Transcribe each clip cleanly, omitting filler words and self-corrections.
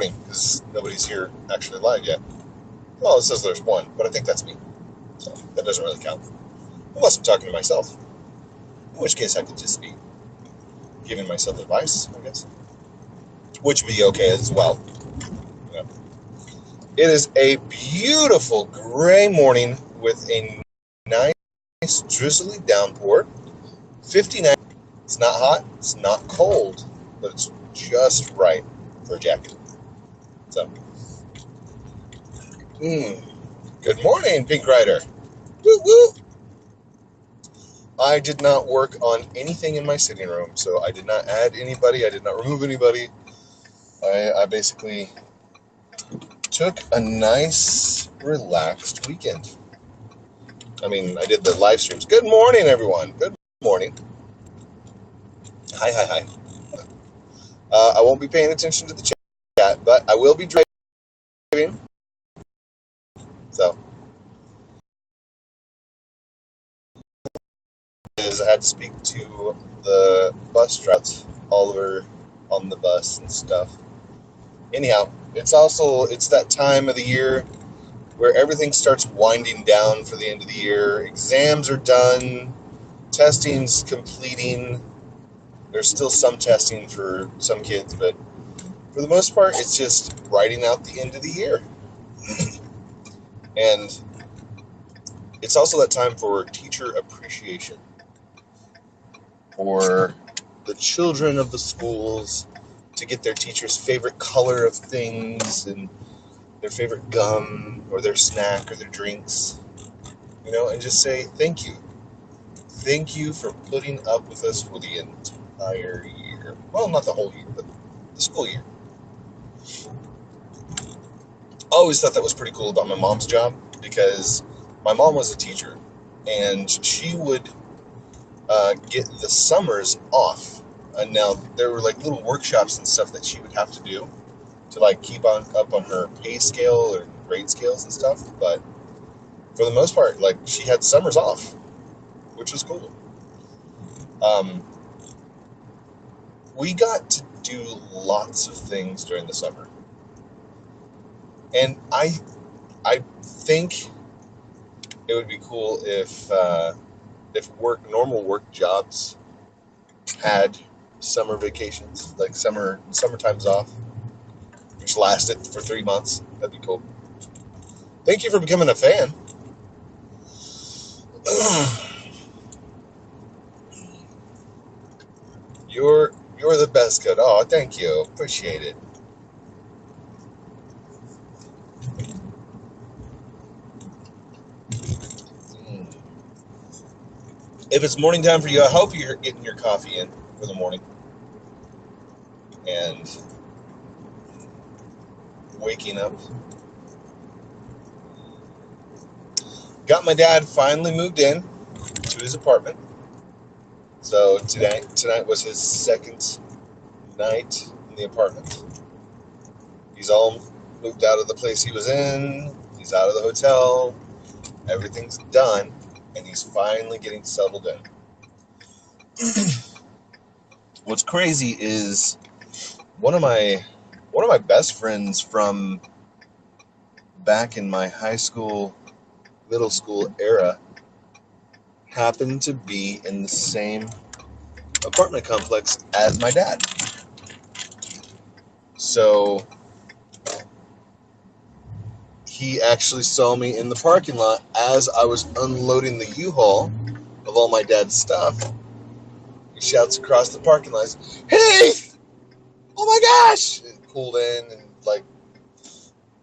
recording because nobody's here actually live yet. Well, it says there's one, but I think that's me. So that doesn't really count. Unless I'm talking to myself. In which case I could just be giving myself advice, I guess. Which would be okay as well. Yeah. It is a beautiful gray morning with a nice drizzly downpour. 59. It's not hot, it's not cold, but it's just right for a jacket. So, good morning, Pink Rider. Woo woo! I did not work on anything in my sitting room, so I did not add anybody, I did not remove anybody. I basically took a nice, relaxed weekend. I mean, I did the live streams. Good morning, everyone. Good morning. Hi. I won't be paying attention to the chat, but I will be driving. So, I had to speak to the bus drivers, Oliver on the bus and stuff. Anyhow, it's that time of the year where everything starts winding down for the end of the year. Exams are done, testing's completing. There's still some testing for some kids, but for the most part, it's just writing out the end of the year. And it's also that time for teacher appreciation, for the children of the schools to get their teacher's favorite color of things and their favorite gum or their snack or their drinks, and just say thank you. Thank you for putting up with us for the entire year. Well, not the whole year, but the school year. I always thought that was pretty cool about my mom's job because my mom was a teacher and she would get the summers off. And now there were like little workshops and stuff that she would have to do to like keep up on her pay scale or grade scales and stuff. But for the most part, like she had summers off, which was cool. We got to do lots of things during the summer. And I think it would be cool if normal work jobs had summer vacations, like summertime's off, which lasted for 3 months. That'd be cool. Thank you for becoming a fan. You're the best kid. Oh, thank you. Appreciate it. If it's morning time for you, I hope you're getting your coffee in for the morning and waking up. Got my dad finally moved in to his apartment. So tonight was his second night in the apartment. He's all moved out of the place he was in. He's out of the hotel. Everything's done, and he's finally getting settled in. What's crazy is one of my best friends from back in my high school, middle school era happened to be in the same apartment complex as my dad. So he actually saw me in the parking lot as I was unloading the U-Haul of all my dad's stuff. He shouts across the parking lot, "Hey! Oh my gosh!" It pulled in and like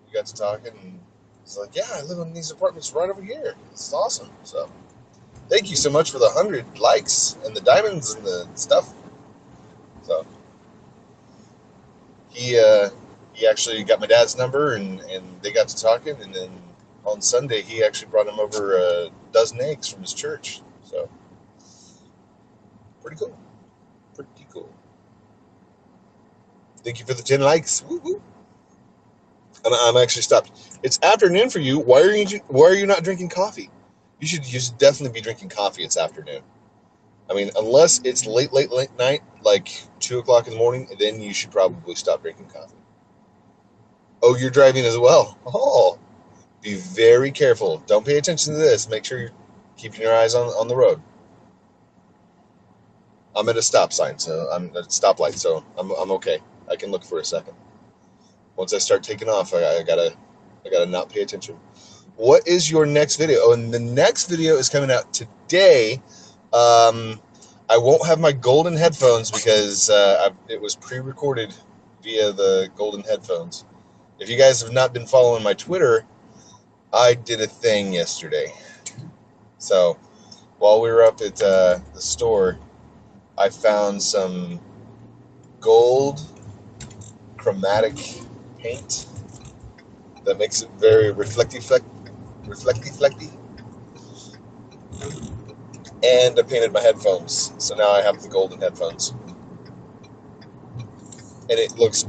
we got to talking and he's like, "Yeah, I live in these apartments right over here. It's awesome." So thank you so much for the 100 likes and the diamonds and the stuff. So he actually got my dad's number and they got to talking, and then on Sunday he actually brought him over a dozen eggs from his church. So pretty cool. Thank you for the 10 likes. Woo-hoo. And I'm actually stopped. It's afternoon for you. Why are you not drinking coffee? You should definitely be drinking coffee. It's afternoon. I mean, unless it's late night, like 2 o'clock in the morning, then you should probably stop drinking coffee. Oh, you're driving as well. Oh, be very careful. Don't pay attention to this. Make sure you're keeping your eyes on the road. I'm at a stop sign, so I'm at a stoplight, so I'm okay. I can look for a second. Once I start taking off, I gotta not pay attention. What is your next video? Oh, and the next video is coming out today. I won't have my golden headphones because it was pre-recorded via the golden headphones. If you guys have not been following my Twitter, I did a thing yesterday. So while we were up at the store, I found some gold chromatic paint that makes it very reflecty. And I painted my headphones, so now I have the golden headphones. And it looks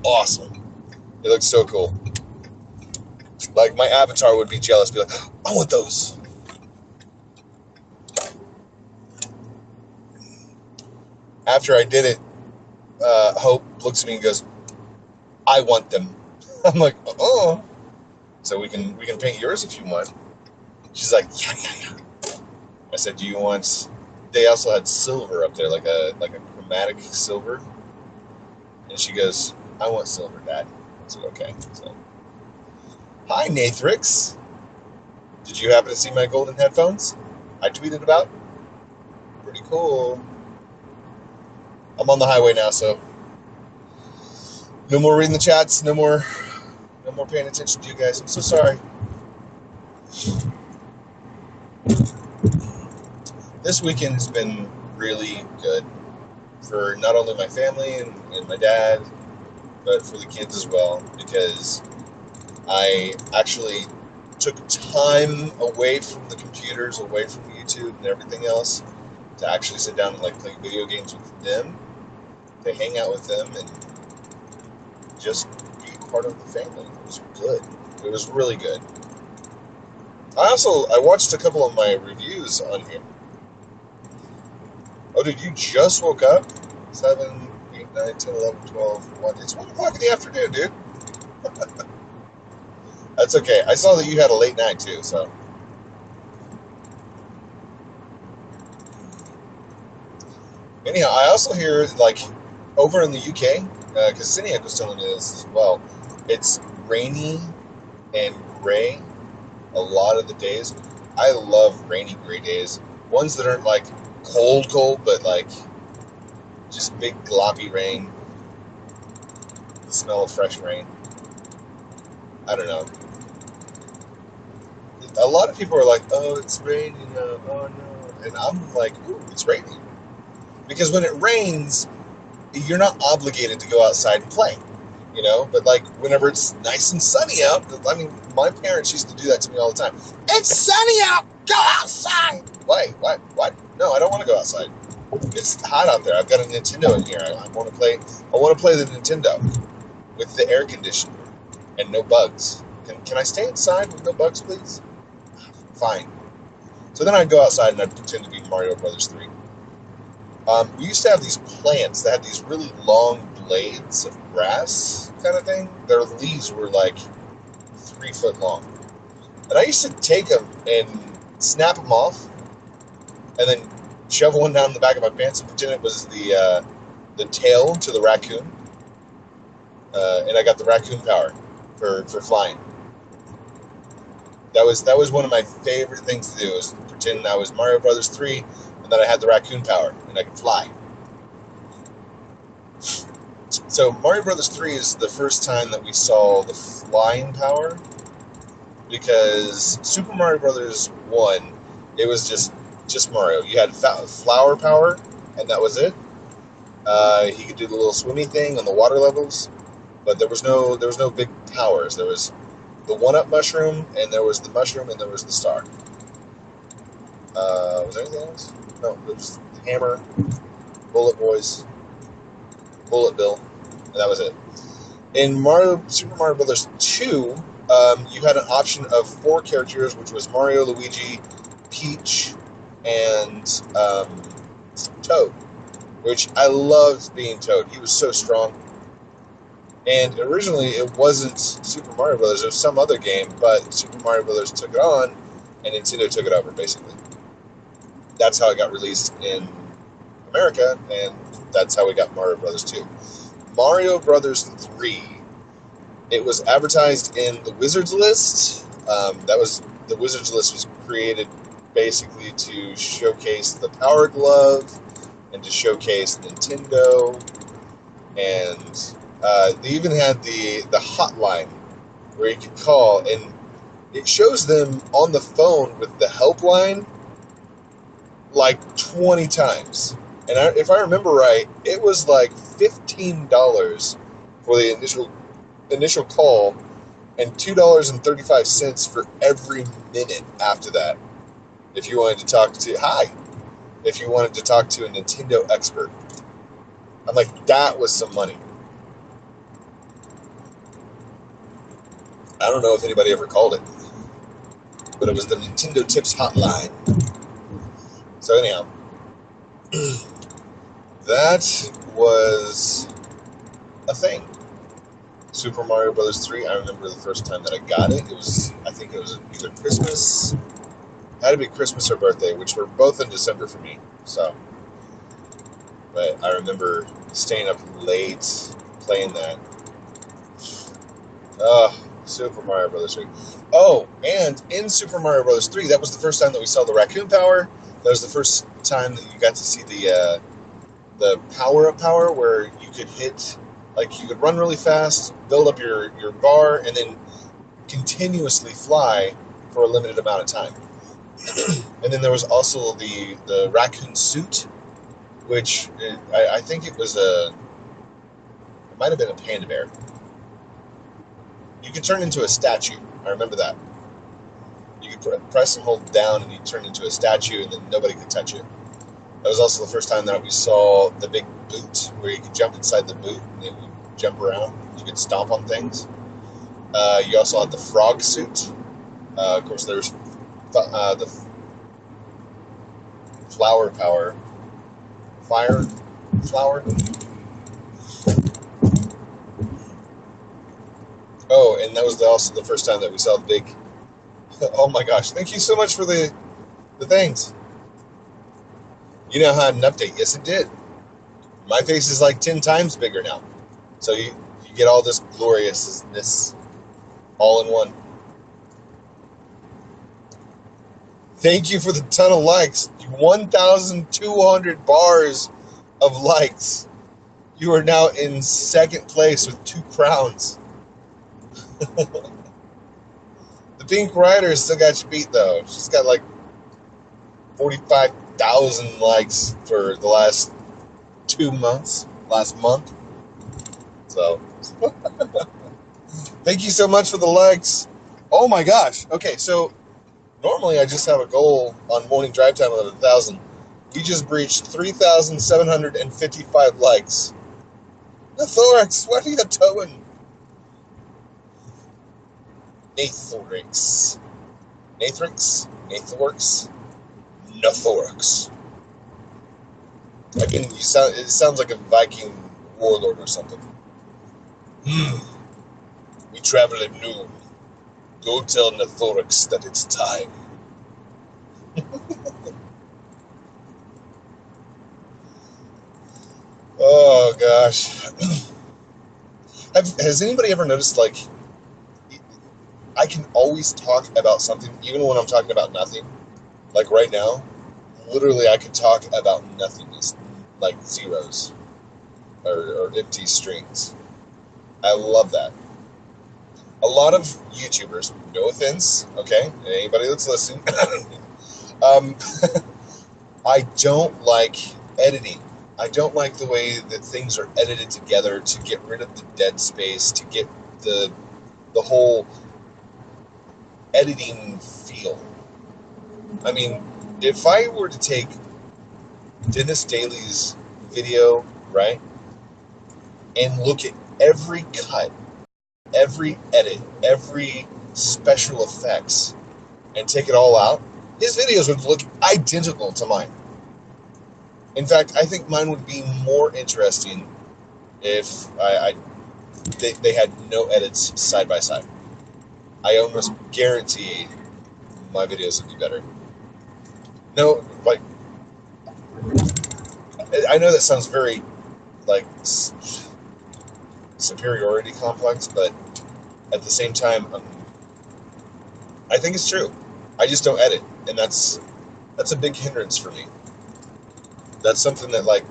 awesome. It looks so cool. Like, my avatar would be jealous, be like, I want those. After I did it, Hope looks at me and goes, I want them. I'm like, oh. So we can paint yours if you want. She's like, yeah. I said, do you want... They also had silver up there, like a chromatic silver. And she goes, I want silver, Dad. I said, okay. So, hi, Nathrix. Did you happen to see my golden headphones I tweeted about? Pretty cool. I'm on the highway now, so no more reading the chats, no more paying attention to you guys. I'm so sorry. This weekend has been really good for not only my family and my dad, but for the kids as well, because I actually took time away from the computers, away from YouTube and everything else, to actually sit down and play video games with them, to hang out with them, and just be part of the family. It was good. It was really good. I watched a couple of my reviews on here. Oh, dude, you just woke up? 7, 8, 9, 10, 11, 12, 1. It's 1 o'clock in the afternoon, dude. That's okay. I saw that you had a late night, too, so. Anyhow, I also hear, over in the UK, because Cyniac was telling me this as well, it's rainy and gray a lot of the days. I love rainy, gray days. Ones that aren't, cold, but, just big, gloppy rain. The smell of fresh rain. I don't know. A lot of people are like, oh, it's raining, oh no. And I'm like, ooh, it's raining. Because when it rains, you're not obligated to go outside and play, But whenever it's nice and sunny out, my parents used to do that to me all the time. It's sunny out. Go outside. Why? What? No, I don't want to go outside. It's hot out there. I've got a Nintendo in here. I want to play the Nintendo with the air conditioner and no bugs. Can I stay inside with no bugs, please? Fine. So then I'd go outside and I'd pretend to be Mario Brothers 3. We used to have these plants that had these really long blades of grass kind of thing. Their leaves were 3 foot long. And I used to take them and snap them off and then shove one down the back of my pants and pretend it was the tail to the raccoon. And I got the raccoon power for flying. That was one of my favorite things to do, was pretend I was Mario Brothers 3 and that I had the raccoon power and I could fly. So Mario Brothers 3 is the first time that we saw the flying power, because Super Mario Brothers 1, it was just Mario. You had flower power, and that was it. He could do the little swimmy thing on the water levels, but there was no big powers. There was the 1-up mushroom, and there was the mushroom, and there was the star. Was there anything else? No, there was the hammer, Bullet Boys, Bullet Bill, and that was it. In Super Mario Brothers 2, you had an option of 4 characters, which was Mario, Luigi, Peach, and Toad, which I loved being Toad. He was so strong, And originally, it wasn't Super Mario Brothers; it was some other game. But Super Mario Brothers took it on, and Nintendo took it over. Basically, that's how it got released in America, and that's how we got Mario Brothers 2. Mario Brothers 3. It was advertised in the Wizards list. The Wizards list was created basically to showcase the Power Glove and to showcase Nintendo, and they even had the hotline where you could call, and it shows them on the phone with the helpline like 20 times. And if I remember right, it was like $15 for the initial call and $2.35 for every minute after that. If you wanted to talk to if you wanted to talk to a Nintendo expert. I'm like, that was some money. I don't know if anybody ever called it, but it was the Nintendo Tips hotline. So anyhow, that was a thing. Super Mario Brothers 3, I remember the first time that I got it. I think it was either Christmas, had to be Christmas or birthday, which were both in December for me. So, but I remember staying up late playing that. Super Mario Brothers 3. Oh, and in Super Mario Brothers 3, that was the first time that we saw the raccoon power. That was the first time that you got to see the power-up power, where you could hit, like, you could run really fast, build up your bar, and then continuously fly for a limited amount of time. And then there was also the raccoon suit, which I think it might have been a panda bear. You could turn into a statue. I remember that. You could press and hold down, and you turn into a statue, and then nobody could touch it. That was also the first time that we saw the big boot, where you could jump inside the boot, and it would jump around. You could stomp on things. You also had the frog suit. Of course, there's the flower power. Flower? Oh, and that was also the first time that we saw the big... Oh my gosh, thank you so much for the things. You know how I had an update. Yes, it did. My face is like 10 times bigger now. So you get all this gloriousness all in one. Thank you for the ton of likes. 1,200 bars of likes. You are now in second place with 2 crowns. The Pink Rider still got you beat, though. She's got like 45,000 likes for the last 2 months. Last month. So, thank you so much for the likes. Oh my gosh. Okay, so normally I just have a goal on morning drive time of 1,000. We just breached 3,755 likes. The thorax, what are you doing? Nathorax. Nathorax? Nathorax. It sounds like a Viking warlord or something. We travel at noon. Go tell Nathorax that it's time. Oh gosh. Has anybody ever noticed, like, I can always talk about something, even when I'm talking about nothing. Like right now, literally I could talk about nothingness, like zeros or empty strings. I love that. A lot of YouTubers, no offense, okay, anybody that's listening, I don't like editing. I don't like the way that things are edited together to get rid of the dead space, to get the whole editing feel. I mean, if I were to take Dennis Daly's video, right, and look at every cut, every edit, every special effects, and take it all out, his videos would look identical to mine. In fact, I think mine would be more interesting if I they had no edits side by side. I almost guarantee my videos would be better. No, like, I know that sounds very, like, superiority complex, but at the same time, I think it's true. I just don't edit, and that's a big hindrance for me. That's something that, like,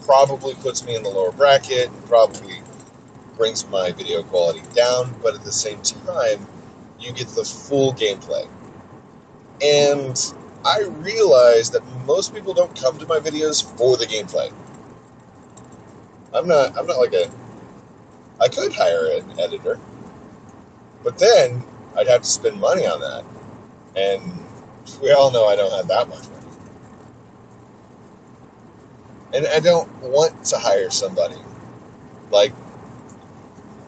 probably puts me in the lower bracket, probably brings my video quality down, but at the same time, you get the full gameplay. And I realize that most people don't come to my videos for the gameplay. I'm not like I could hire an editor, but then I'd have to spend money on that. And we all know I don't have that much money. And I don't want to hire somebody. Like,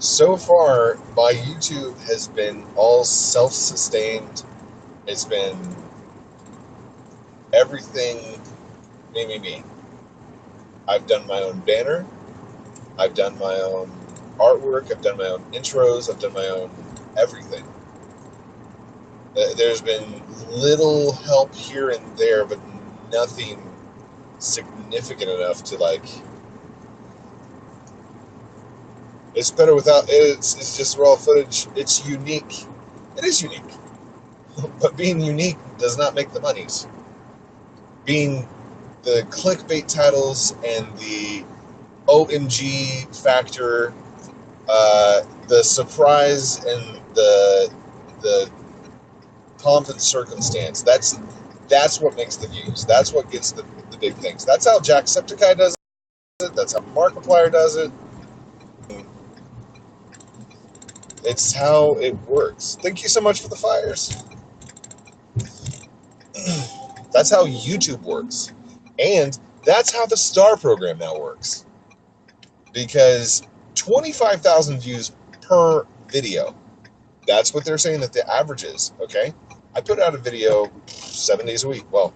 so far, my YouTube has been all self-sustained. It's been everything me. I've done my own banner. I've done my own artwork. I've done my own intros. I've done my own everything. There's been little help here and there, but nothing significant enough to, like, it's better without, it's just raw footage. It's unique. It is unique. But being unique does not make the monies. Being the clickbait titles and the OMG factor, the surprise and the pomp and circumstance, that's what makes the views. That's what gets the big things. That's how Jacksepticeye does it. That's how Markiplier does it. It's how it works. Thank you so much for the fires. That's how YouTube works. And that's how the Star program now works. Because 25,000 views per video. That's what they're saying that the average is, okay? I put out a video 7 days a week. Well,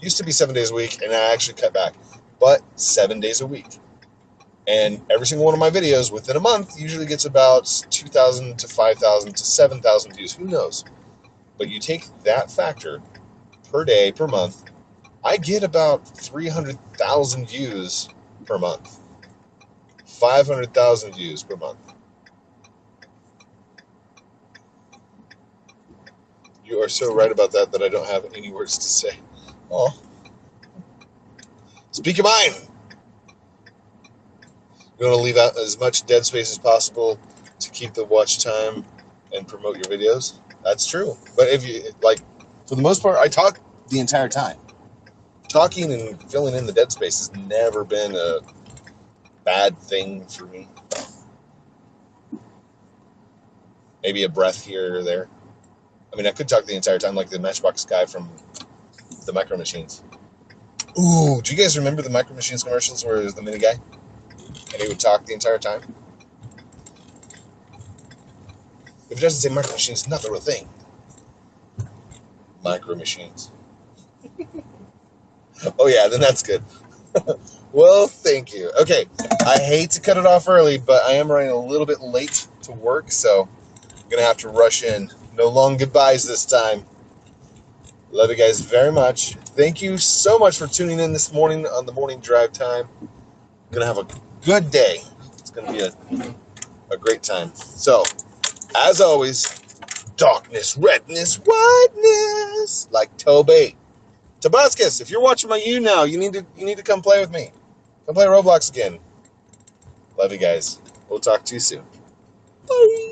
used to be 7 days a week, and I actually cut back. But 7 days a week. And every single one of my videos, within a month, usually gets about 2,000 to 5,000 to 7,000 views. Who knows? But you take that factor per day, per month, I get about 300,000 views per month. 500,000 views per month. You are so right about that I don't have any words to say. Oh. Speak your mind. You want to leave out as much dead space as possible to keep the watch time and promote your videos? That's true. But if you, like, for the most part, I talk the entire time. Talking and filling in the dead space has never been a bad thing for me. Maybe a breath here or there. I mean, I could talk the entire time like the Matchbox guy from the Micro Machines. Ooh, do you guys remember the Micro Machines commercials where it was the mini guy? And he would talk the entire time? If it doesn't say Micro Machines, it's not the real thing. Micro Machines. Oh yeah, then that's good. Well, thank you. Okay, I hate to cut it off early, but I am running a little bit late to work, so I'm going to have to rush in. No long goodbyes this time. Love you guys very much. Thank you so much for tuning in this morning on the morning drive time. I'm going to have a good day. It's going to be a great time. So, as always, darkness, redness, whiteness, like Toby. Tabascus, if you're watching my now, you need to come play with me. Come play Roblox again. Love you guys. We'll talk to you soon. Bye.